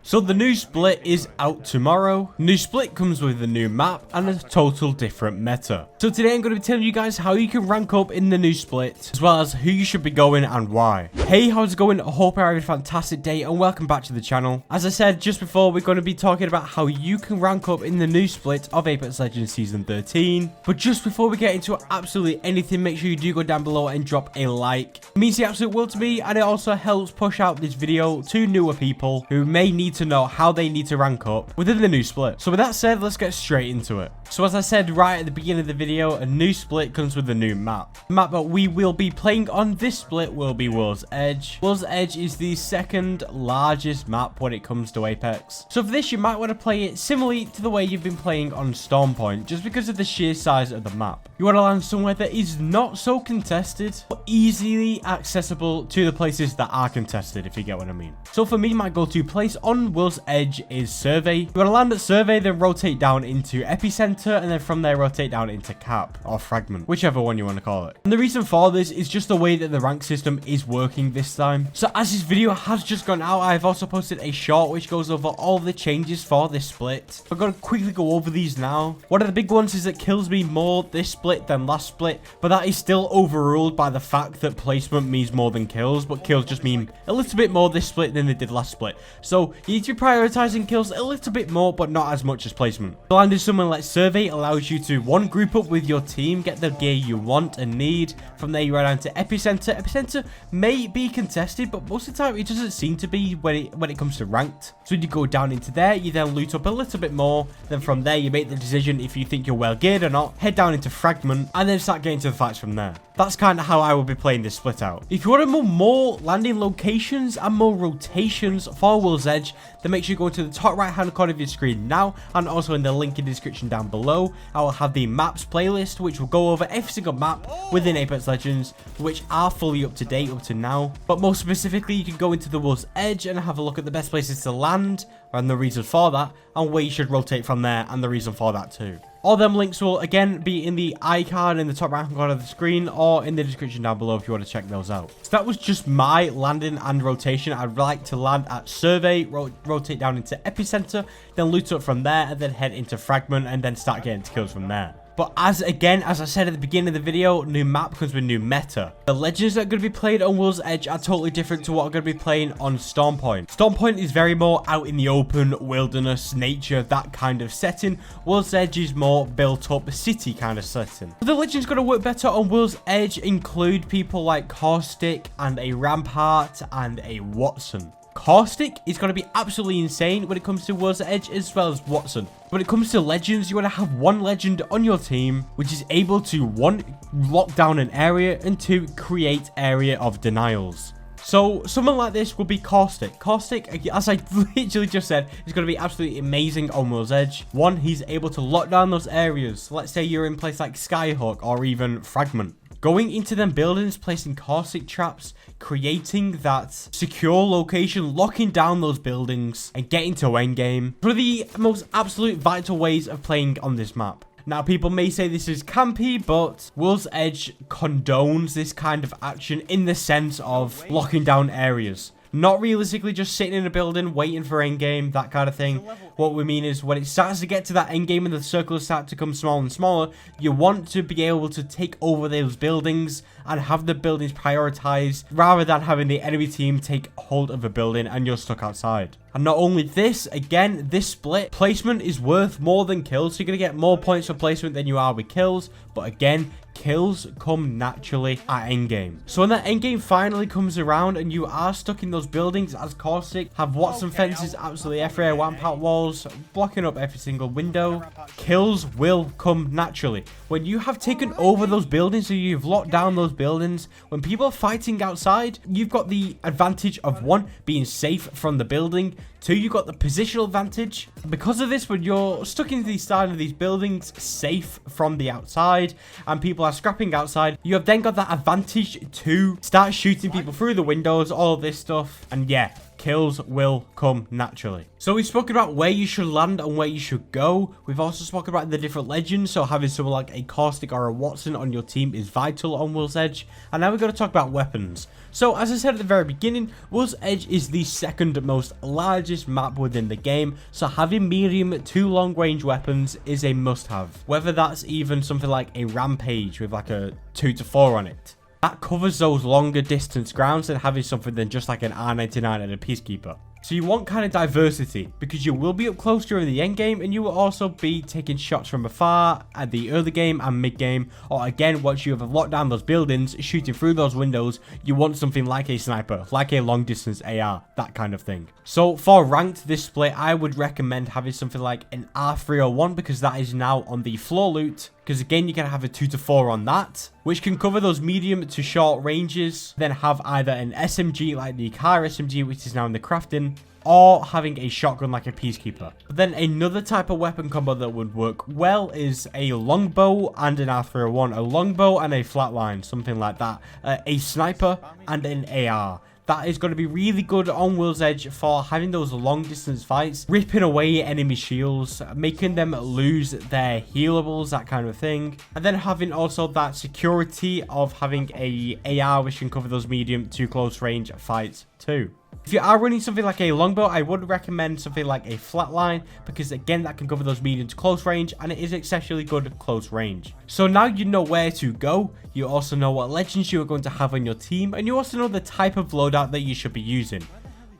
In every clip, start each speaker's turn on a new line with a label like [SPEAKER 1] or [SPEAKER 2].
[SPEAKER 1] So the new split is out tomorrow. New split comes with a new map and a total different meta. So today I'm going to be telling you guys how you can rank up in the new split, as well as who you should be going and why. Hey, how's it going? I hope you're having a fantastic day and welcome back to the channel. As I said just before, we're going to be talking about how you can rank up in the new split of Apex Legends Season 13. But just before we get into absolutely anything, make sure you do go down below and drop a like. It means the absolute world to me, and it also helps push out this video to newer people who may need to know how they need to rank up within the new split. So with that said, let's get straight into it. So as I said right at the beginning of the video, a new split comes with a new map. The map that we will be playing on this split will be World's Edge. World's Edge is the second largest map when it comes to Apex. So for this, you might want to play it similarly to the way you've been playing on Stormpoint, just because of the sheer size of the map. You want to land somewhere that is not so contested, but easily accessible to the places that are contested, if you get what I mean. So for me, my go-to place on World's Edge is Survey. You want to land at Survey, then rotate down into Epicenter, and then from there rotate down into Cap or Fragment, whichever one you want to call it. And the reason for this is just the way that the rank system is working this time. So as this video has just gone out, I've also posted a short which goes over all the changes for this split. I'm going to quickly go over these now. One of the big ones is that kills mean more this split than last split, but that is still overruled by the fact that placement means more than kills, but kills just mean a little bit more this split than they did last split. So you need to be prioritizing kills a little bit more, but not as much as placement. Landing somewhere like Survey allows you to one, group up with your team, get the gear you want and need. From there you run down to Epicenter. Epicenter may be contested, but most of the time it doesn't seem to be when it comes to ranked. So when you go down into there, you then loot up a little bit more. Then from there you make the decision if you think you're well geared or not. Head down into Fragment and then start getting to the fights from there. That's kind of how I will be playing this split out. If you want more landing locations and more rotations for World's Edge, then make sure you go to the top right hand corner of your screen now, and also in the link in the description down below, I will have the maps playlist, which will go over every single map within Apex Legends, which are fully up to date up to now. But more specifically, you can go into the World's Edge and have a look at the best places to land, and the reasons for that, and where you should rotate from there, and the reason for that too. All them links will again be in the icon in the top right hand corner of the screen or in the description down below if you want to check those out. So that was just my landing and rotation. I'd like to land at Survey, rotate down into Epicenter, then loot up from there, and then head into Fragment, and then start getting kills from there. But as I said at the beginning of the video, new map comes with new meta. The legends that are going to be played on World's Edge are totally different to what are going to be playing on Stormpoint. Stormpoint is very more out in the open, wilderness, nature, that kind of setting. World's Edge is more built up city kind of setting. The legends going to work better on World's Edge include people like Caustic and a Rampart and a Watson. Caustic is going to be absolutely insane when it comes to World's Edge, as well as Watson. When it comes to legends, you want to have one legend on your team which is able to, one, lock down an area, and two, create area of denials. So someone like this will be Caustic. Caustic, as I literally just said, is going to be absolutely amazing on World's Edge. One, he's able to lock down those areas. Let's say you're in a place like Skyhook or even Fragment. Going into them buildings, placing caustic traps, creating that secure location, locking down those buildings, and getting to endgame. One of the most absolute vital ways of playing on this map. Now, people may say this is campy, but World's Edge condones this kind of action in the sense of locking down areas. Not realistically just sitting in a building, waiting for endgame, that kind of thing. What we mean is when it starts to get to that endgame and the circles start to come smaller and smaller, you want to be able to take over those buildings and have the buildings prioritized rather than having the enemy team take hold of a building and you're stuck outside. And not only this, again, this split, placement is worth more than kills. So you're going to get more points for placement than you are with kills. But again, kills come naturally at endgame. So when that endgame finally comes around and you are stuck in those buildings as Caustic, have Watson fences absolutely everywhere, Rampart walls, blocking up every single window, kills will come naturally. When you have taken over those buildings, so you've locked down those buildings, when people are fighting outside, you've got the advantage of one, being safe from the building, two, you've got the positional advantage. Because of this, when you're stuck in the side of these buildings, safe from the outside, and people are scrapping outside, you have then got that advantage to start shooting people through the windows, all of this stuff. And yeah, kills will come naturally. So we've spoken about where you should land and where you should go. We've also spoken about the different legends, so having someone like a Caustic or a Watson on your team is vital on World's Edge. And now we're going to talk about weapons. So as I said at the very beginning, World's Edge is the second most largest map within the game, so having medium to long range weapons is a must have. Whether that's even something like a Rampage with like a 2 to 4 on it. That covers those longer distance grounds than having something than just like an R99 and a Peacekeeper. So you want kind of diversity, because you will be up close during the end game, and you will also be taking shots from afar at the early game and mid game, or again once you have locked down those buildings, shooting through those windows. You want something like a sniper, like a long distance AR, that kind of thing. So for ranked this split, I would recommend having something like an R301, because that is now on the floor loot. Because again, you can have a 2 to 4 on that, which can cover those medium to short ranges. Then have either an SMG like the car SMG, which is now in the crafting, or having a shotgun like a Peacekeeper. But then another type of weapon combo that would work well is a longbow and an R301. A longbow and a flatline, something like that. A sniper and an AR. That is going to be really good on World's Edge for having those long distance fights, ripping away enemy shields, making them lose their healables, that kind of thing. And then having also that security of having a AR which can cover those medium to close range fights too. If you are running something like a longbow, I would recommend something like a flatline, because again, that can cover those medium to close range, and it is exceptionally good at close range. So now you know where to go. You also know what legends you are going to have on your team, and you also know the type of loadout that you should be using.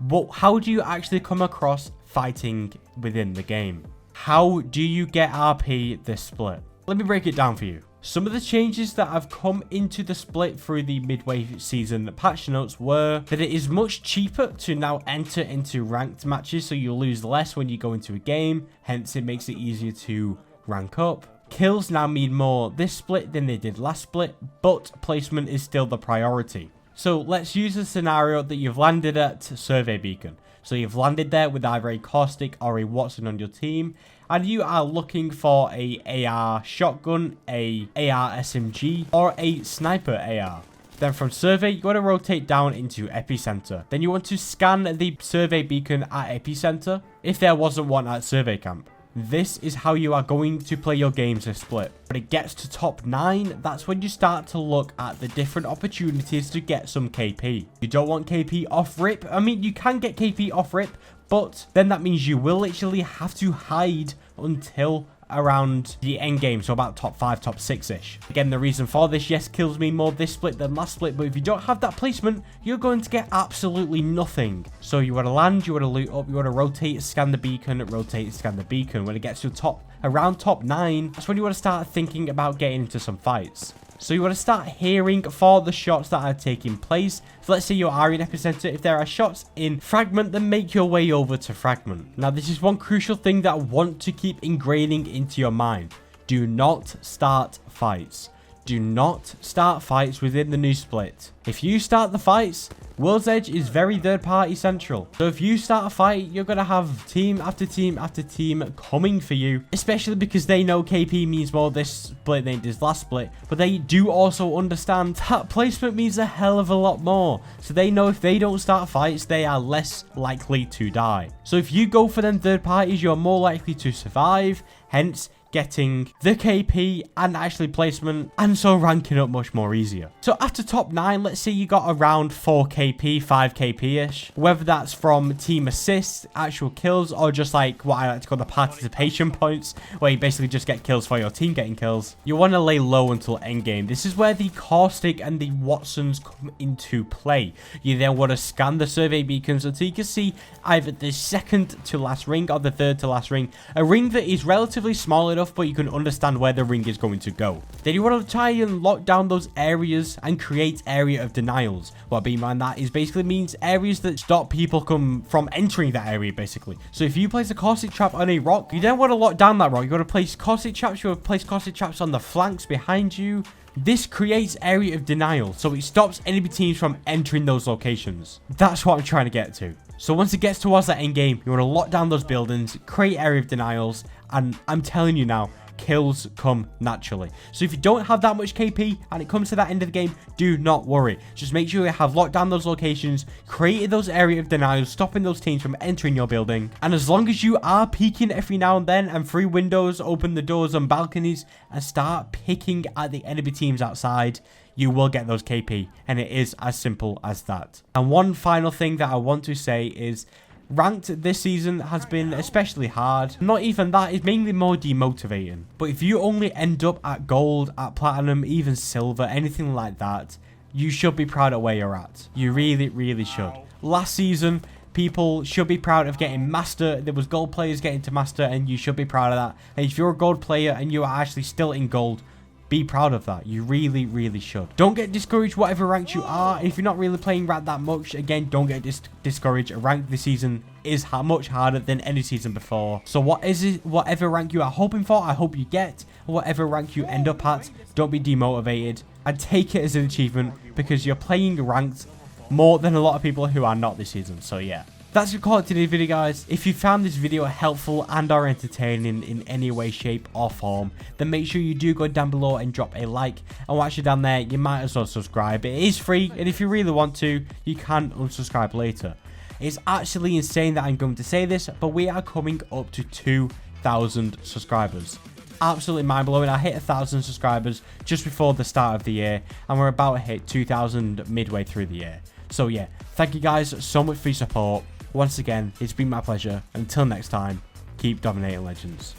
[SPEAKER 1] But how do you actually come across fighting within the game? How do you get RP this split? Let me break it down for you. Some of the changes that have come into the split through the midway season patch notes were that it is much cheaper to now enter into ranked matches, so you'll lose less when you go into a game, hence it makes it easier to rank up. Kills now mean more this split than they did last split, but placement is still the priority. So let's use a scenario that you've landed at Survey Beacon. So you've landed there with either a Caustic or a Watson on your team, and you are looking for a AR shotgun, a AR SMG, or a sniper AR. Then from Survey, you want to rotate down into Epicenter. Then you want to scan the Survey Beacon at Epicenter, if there wasn't one at Survey Camp. This is how you are going to play your games this split. When it gets to top 9, that's when you start to look at the different opportunities to get some KP. You don't want KP off rip. I mean, you can get KP off rip, but then that means you will literally have to hide until around the end game, so about top 5, top 6-ish. Again, the reason for this, yes, kills me more this split than last split, but if you don't have that placement, you're going to get absolutely nothing. So you want to land, you want to loot up, you want to rotate, scan the beacon, rotate, scan the beacon. When it gets to around top 9, that's when you want to start thinking about getting into some fights. So you want to start hearing for the shots that are taking place. So let's say you are in Epicenter. If there are shots in Fragment, then make your way over to Fragment. Now, this is one crucial thing that I want to keep ingraining into your mind. Do not start fights. Do not start fights within the new split. If you start the fights, World's Edge is very third-party central. So if you start a fight, you're going to have team after team after team coming for you, especially because they know KP means more this split than it does last split, but they do also understand that placement means a hell of a lot more. So they know if they don't start fights, they are less likely to die. So if you go for them third parties, you're more likely to survive, hence getting the KP and actually placement, and so ranking up much more easier. So after top 9, let's say you got around 4 KP, 5 KP-ish, whether that's from team assists, actual kills, or just like what I like to call the participation points, where you basically just get kills for your team getting kills. You want to lay low until endgame. This is where the Caustic and the Watsons come into play. You then want to scan the Survey Beacons until you can see either the second to last ring or the third to last ring, a ring that is relatively small enough but you can understand where the ring is going to go. Then you want to try and lock down those areas and create area of denials. What I mean by that is basically means areas that stop people from entering that area, basically. So if you place a Caustic trap on a rock, you don't want to lock down that rock. You want to place Caustic traps. You want to place Caustic traps on the flanks behind you. This creates area of denial, so it stops enemy teams from entering those locations. That's what I'm trying to get to. So once it gets towards that end game, you want to lock down those buildings, create area of denials, and I'm telling you now, kills come naturally. So if you don't have that much KP and it comes to that end of the game, do not worry. Just make sure you have locked down those locations, created those area of denials, stopping those teams from entering your building. And as long as you are peeking every now and then and through windows, open the doors and balconies and start picking at the enemy teams outside, you will get those KP, and it is as simple as that. And one final thing that I want to say is ranked this season has been especially hard. Not even that, it's mainly more demotivating. But if you only end up at gold, at platinum, even silver, anything like that, you should be proud of where you're at. You really, really should. Last season, people should be proud of getting master. There was gold players getting to master, and you should be proud of that. And if you're a gold player and you are actually still in gold, be proud of that. You really, really should. Don't get discouraged whatever rank you are. If you're not really playing rank that much, again, don't get discouraged. A rank this season is much harder than any season before. So whatever rank you are hoping for, I hope you get. Whatever rank you end up at, don't be demotivated. And take it as an achievement because you're playing ranked more than a lot of people who are not this season. So yeah. That's your call it today's video, guys. If you found this video helpful and or entertaining in any way, shape or form, then make sure you do go down below and drop a like. And whilst you're down there, you might as well subscribe. It is free, and if you really want to, you can unsubscribe later. It's actually insane that I'm going to say this, but we are coming up to 2,000 subscribers. Absolutely mind-blowing. I hit 1,000 subscribers just before the start of the year, and we're about to hit 2,000 midway through the year. So yeah, thank you guys so much for your support. Once again, it's been my pleasure. Until next time, keep dominating legends.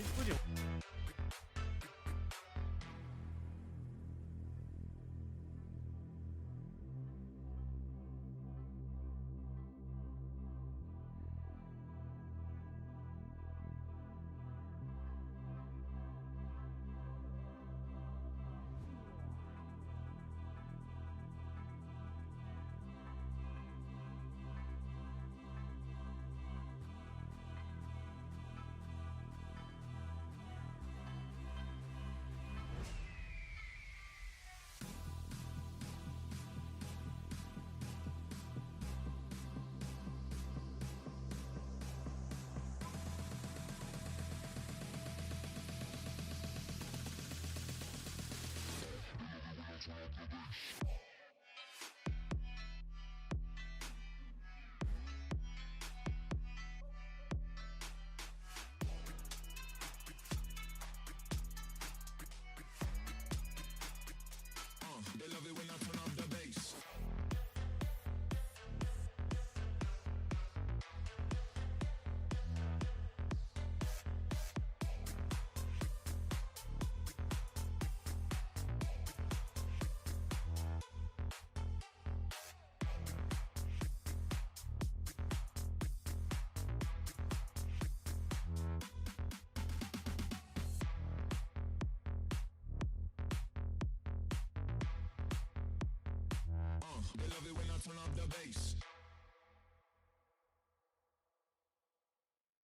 [SPEAKER 1] They love it when I turn up the bass. They love it when I turn up the bass.